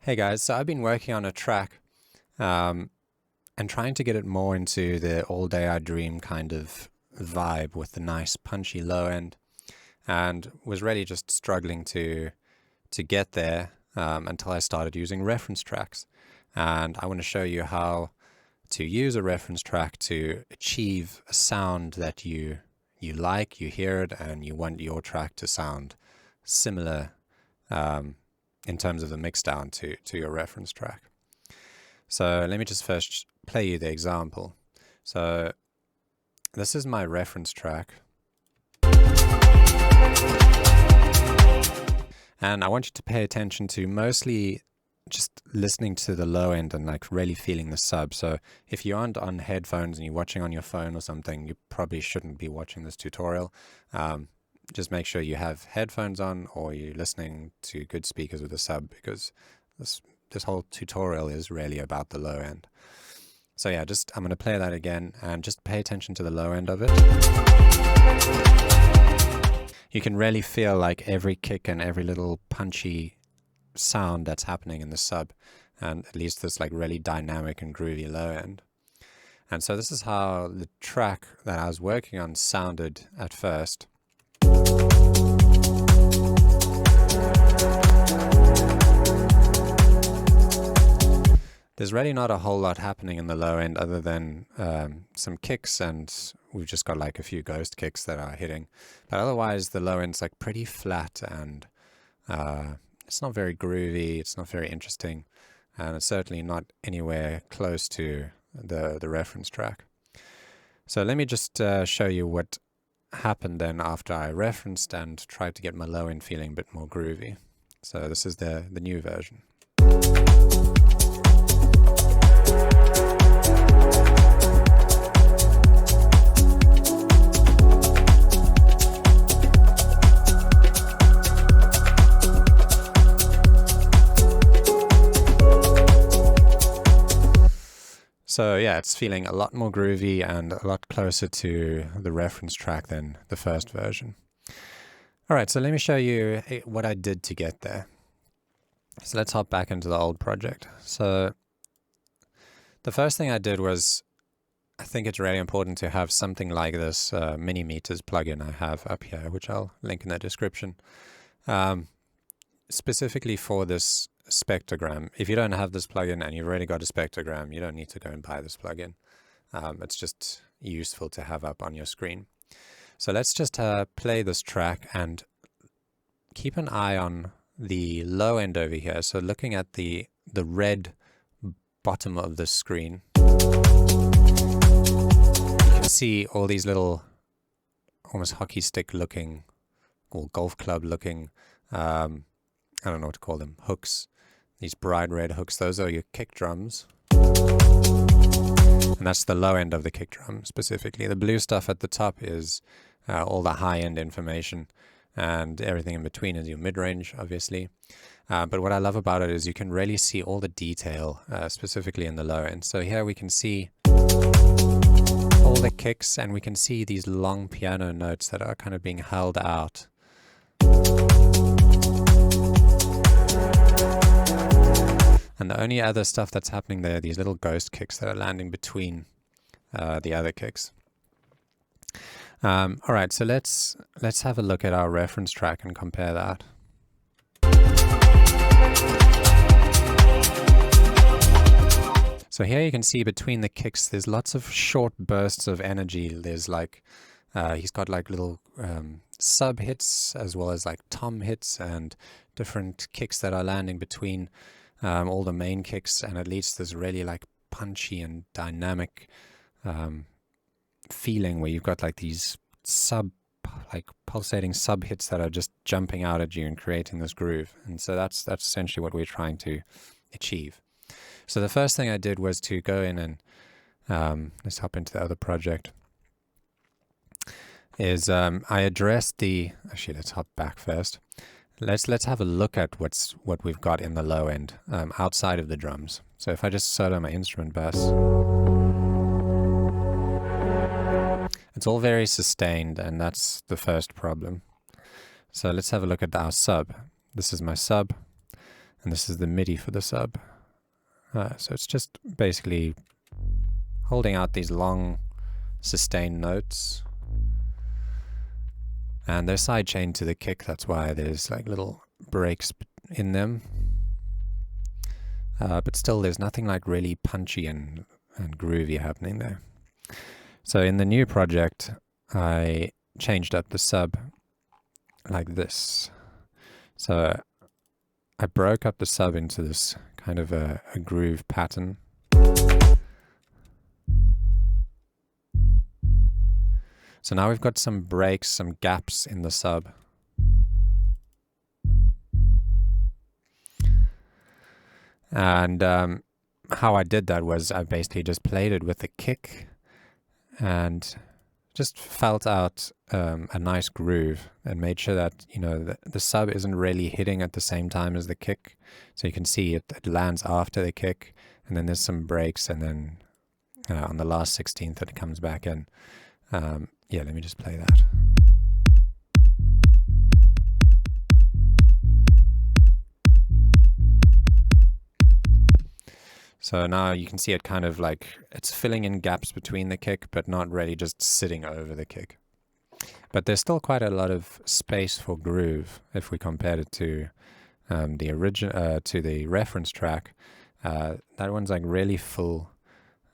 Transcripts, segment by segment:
Hey guys, so I've been working on a track um, and trying to get it more into the All Day I Dream kind of vibe with the nice punchy low end, and was really just struggling to get there until I started using reference tracks. And I want to show you how to use a reference track to achieve a sound that you like, you hear it, and you want your track to sound similar in terms of the mix down to your reference track. So let me just first play you the example. So this is my reference track. And I want you to pay attention to mostly just listening to the low end and like really feeling the sub. So if you aren't on headphones and you're watching on your phone or something, you probably shouldn't be watching this tutorial. Just make sure you have headphones on or you're listening to good speakers with a sub, because this whole tutorial is really about the low end. So yeah, I'm going to play that again and just pay attention to the low end of it. You can really feel like every kick and every little punchy sound that's happening in the sub, and at least this like really dynamic and groovy low end. And so this is how the track that I was working on sounded at first. There's really not a whole lot happening in the low end other than some kicks, and we've just got like a few ghost kicks that are hitting. But otherwise the low end's like pretty flat, and it's not very groovy, it's not very interesting, and it's certainly not anywhere close to the reference track. So let me just show you what happened then after I referenced and tried to get my low end feeling a bit more groovy. So this is the new version. So yeah, it's feeling a lot more groovy and a lot closer to the reference track than the first version. All right, so let me show you what I did to get there. So let's hop back into the old project. So the first thing I did was, I think it's really important to have something like this mini meters plugin I have up here, which I'll link in the description, specifically for this spectrogram. If you don't have this plugin and you've already got a spectrogram, you don't need to go and buy this plugin. It's just useful to have up on your screen. So let's just play this track and keep an eye on the low end over here. So looking at the red bottom of the screen, you can see all these little almost hockey stick looking or golf club looking I don't know what to call them, hooks. These bright red hooks, those are your kick drums. And that's the low end of the kick drum specifically. The blue stuff at the top is all the high-end information, and everything in between is your mid-range, obviously. But what I love about it is you can really see all the detail, specifically in the low end. So here we can see all the kicks, and we can see these long piano notes that are kind of being held out. And the only other stuff that's happening there are these little ghost kicks that are landing between the other kicks. All right, so let's have a look at our reference track and compare that. So here you can see between the kicks, there's lots of short bursts of energy. There's like, he's got like little sub hits as well as like tom hits and different kicks that are landing between all the main kicks, and it leads to this really like punchy and dynamic feeling where you've got like these pulsating sub hits that are just jumping out at you and creating this groove. And so that's essentially what we're trying to achieve. So the first thing I did was to go in and let's hop into the other project. I addressed actually let's hop back first. Let's have a look at what we've got in the low end outside of the drums. So if I just solo my instrument bass, it's all very sustained, and that's the first problem. So let's have a look at our sub. This is my sub, and this is the MIDI for the sub. So it's just basically holding out these long sustained notes, and they're sidechained to the kick. That's why there's like little breaks in them. But still, there's nothing like really punchy and groovy happening there. So in the new project, I changed up the sub like this. So I broke up the sub into this kind of a groove pattern. So now we've got some breaks, some gaps in the sub. And how I did that was I basically just played it with the kick and just felt out a nice groove and made sure that, you know, the sub isn't really hitting at the same time as the kick. So you can see it lands after the kick, and then there's some breaks, and then on the last 16th it comes back in. Yeah, let me just play that. So now you can see it kind of like it's filling in gaps between the kick, but not really just sitting over the kick. But there's still quite a lot of space for groove if we compared it to the original to the reference track. That one's like really full,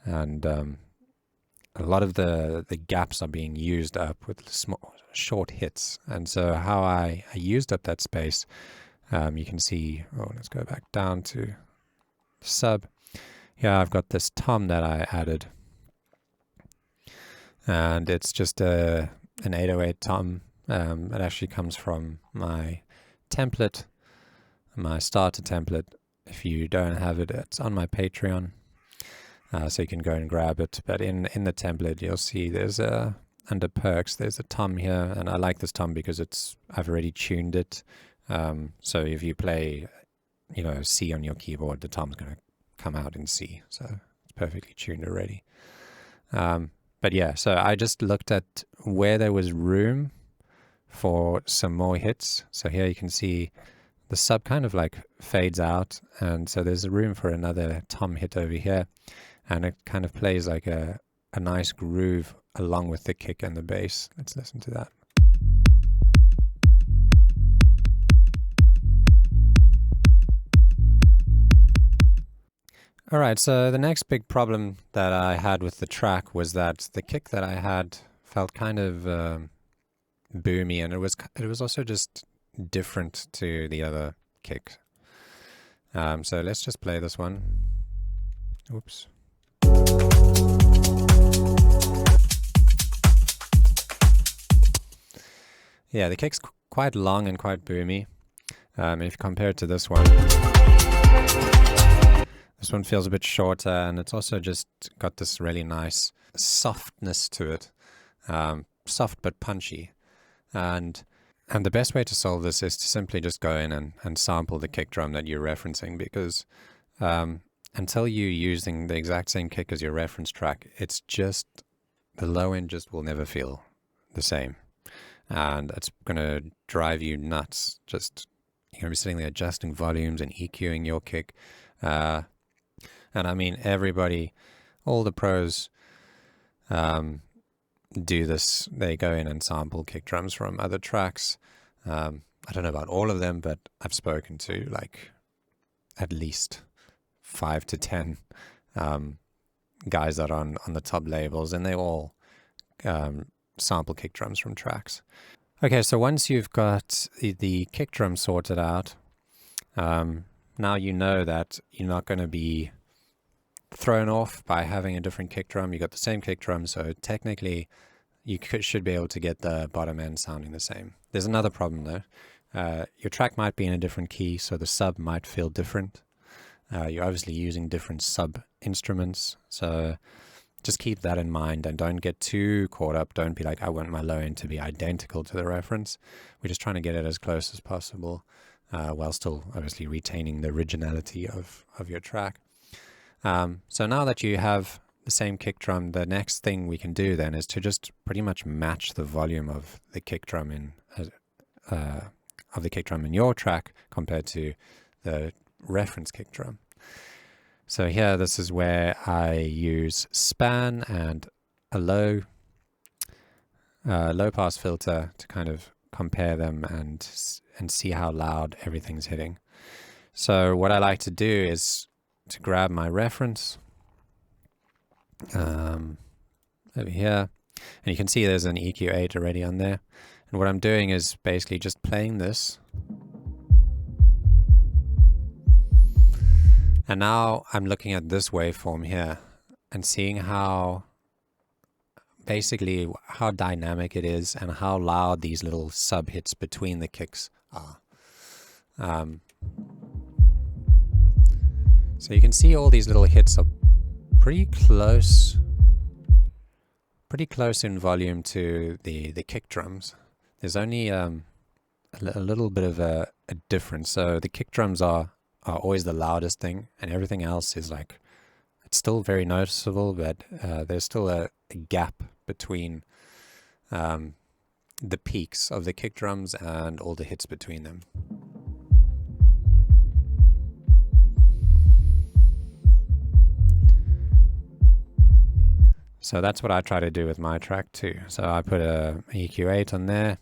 and a lot of the gaps are being used up with small, short hits. And so how I used up that space, you can see, let's go back down to the sub. Here I've got this tom that I added, and it's just an 808 tom. It actually comes from my template, my starter template. If you don't have it, it's on my Patreon. So you can go and grab it. But in the template, you'll see there's under perks, there's a tom here, and I like this tom because I've already tuned it. So if you play, you know, C on your keyboard, the tom's going to come out in C. So it's perfectly tuned already. But yeah, so I just looked at where there was room for some more hits. So here you can see the sub kind of like fades out, and so there's room for another tom hit over here. And it kind of plays like a nice groove along with the kick and the bass. Let's listen to that. All right, so the next big problem that I had with the track was that the kick that I had felt kind of boomy, and it was also just different to the other kick. So let's just play this one. Oops. Yeah, the kick's quite long and quite boomy. If you compare it to this one feels a bit shorter, and it's also just got this really nice softness to it. Soft but punchy. And the best way to solve this is to simply just go in and sample the kick drum that you're referencing, because until you're using the exact same kick as your reference track, it's just, the low end just will never feel the same. And it's going to drive you nuts. Just, you're going to be sitting there adjusting volumes and EQing your kick. And I mean, everybody, all the pros do this. They go in and sample kick drums from other tracks. I don't know about all of them, but I've spoken to like at least 5 to 10 guys that are on the top labels, and they all sample kick drums from tracks. Okay, so once you've got the kick drum sorted out, now you know that you're not going to be thrown off by having a different kick drum. You got the same kick drum, so technically you should be able to get the bottom end sounding the same. There's another problem though. Your track might be in a different key, so the sub might feel different. You're obviously using different sub instruments, so just keep that in mind and don't get too caught up. Don't be like, I want my low end to be identical to the reference. We're just trying to get it as close as possible, while still obviously retaining the originality of your track. So now that you have the same kick drum, the next thing we can do then is to just pretty much match the volume of the kick drum in your track compared to the reference kick drum. So here, this is where I use span and a low pass filter to kind of compare them and see how loud everything's hitting. So what I like to do is to grab my reference over here, and you can see there's an EQ8 already on there. And what I'm doing is basically just playing this. And now I'm looking at this waveform here and seeing how basically how dynamic it is and how loud these little sub hits between the kicks are. So you can see all these little hits are pretty close in volume to the kick drums. There's only a little bit of a difference. So the kick drums are always the loudest thing, and everything else is like, it's still very noticeable, but there's still a gap between the peaks of the kick drums and all the hits between them. So that's what I try to do with my track too. So I put a EQ8 on there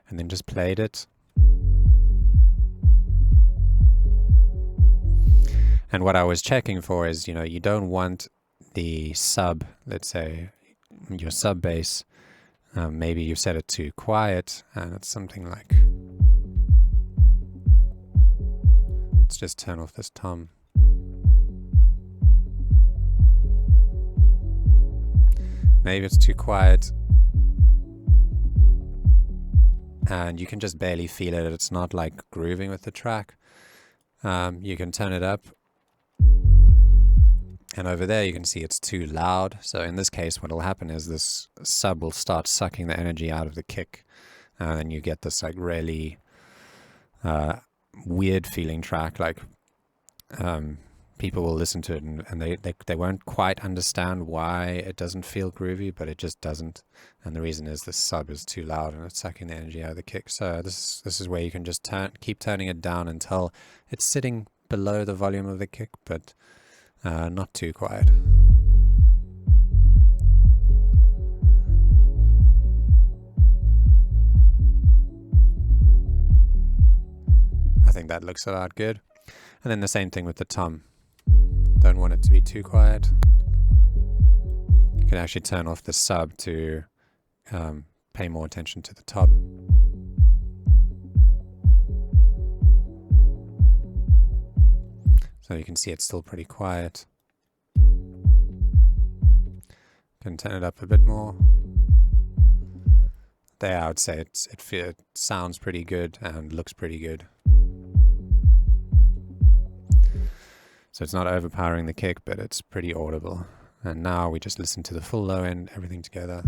and then just played it. And what I was checking for is, you don't want the sub, let's say your sub bass, maybe you set it to quiet and it's something like, let's just turn off this tom. Maybe it's too quiet and you can just barely feel it. It's not like grooving with the track. You can turn it up. And over there you can see it's too loud. So in this case what will happen is this sub will start sucking the energy out of the kick. And then you get this like really weird feeling track. Like people will listen to it and they won't quite understand why it doesn't feel groovy, but it just doesn't. And the reason is the sub is too loud and it's sucking the energy out of the kick. So this is where you can just keep turning it down until it's sitting below the volume of the kick, but not too quiet. I think that looks about good. And then the same thing with the tom. Don't want it to be too quiet. You can actually turn off the sub to pay more attention to the tom. So you can see it's still pretty quiet. Can turn it up a bit more. There I would say it sounds pretty good and looks pretty good. So it's not overpowering the kick, but it's pretty audible. And now we just listen to the full low end, everything together.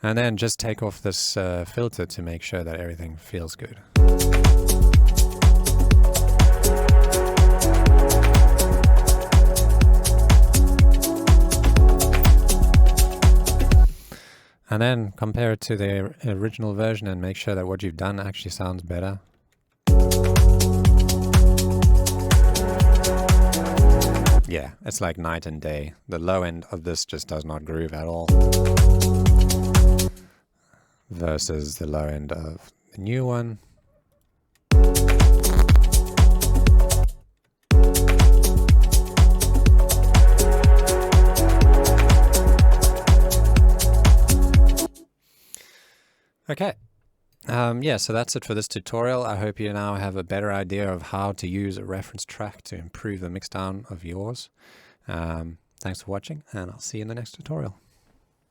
And then just take off this filter to make sure that everything feels good. And then compare it to the original version and make sure that what you've done actually sounds better. Yeah, it's like night and day. The low end of this just does not groove at all. Versus the low end of the new one. Okay, yeah, so that's it for this tutorial. I hope you now have a better idea of how to use a reference track to improve the mixdown of yours. Thanks for watching, and I'll see you in the next tutorial.